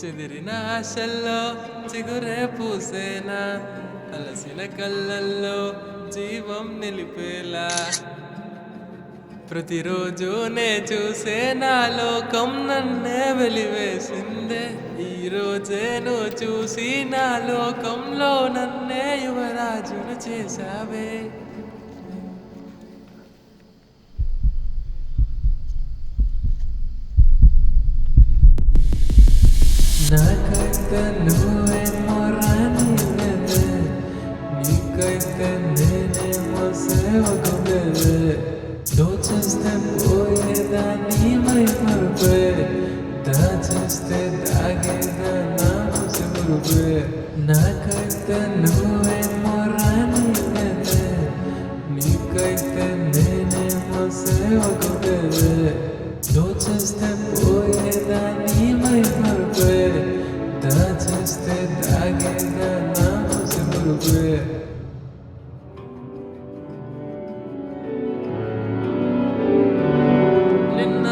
చెదిరిన ఆశల్లో చిగురే పూసేనా, అలసిన కళ్ళల్లో జీవం నిలిపేలా. ప్రతిరోజు నే చూసే నా లోకం నన్నే వెలివేసిందే. ఈ రోజే నువ్వు చూసి నా లోకంలో నన్నే యువరాజును చేసావే. నాకైతే నువ్వేమో రానివ్వలే, నీకైతే నేనేమో సేవకులే. దోచేస్తే పోయేదాన్ని మైమరుపే, దాచేస్తే దాగేదా నా ముసిమురుపే. నాకైతే నువ్వేమో రానివ్వలే, నీకైతే నేనేమో సేవకులే. దోచేస్తే పోయేదాన్ని మైమరుపే, దాచేస్తే దాగేదా నా ముసిమురుపే. నిన్న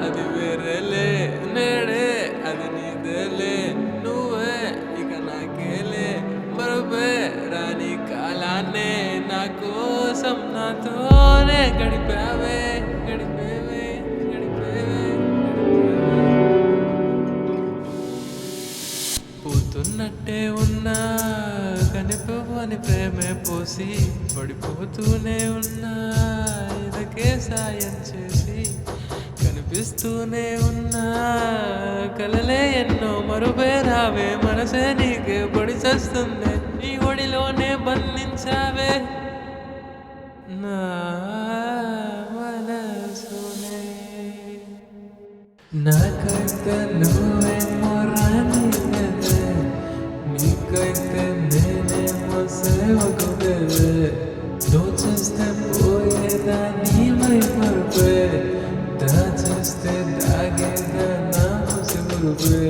అది వేరేలే, నేడే అది నీదేలే. నువ్వే ఇక నాకేలే, మరుపే రాని కాలాన్నే నా కోసం నాతోనే గడిపావే, గడిపేవే, గడిపేవే. పోతున్నట్టే ఉన్నా కనిపోవని ప్రేమే పోసి, పడిపోతూనే ఉన్నా ఇదకే సాయం చేసి. కనిపిస్తూనే ఉన్నా కలలే ఎన్నో మరుపే రావే, మనసే నీకే పొడి చేస్తుంది, నీ ఒడిలోనే బంధించావే నా మనసునే. నాకైతే నువ్వేమో రానివ్వలే, నీకైతే నేనేమో సేవకులే. దోచేస్తే పోయేదాన్ని మైమరుపే, దాచేస్తే దాగేదా నా ముసిమురుపే.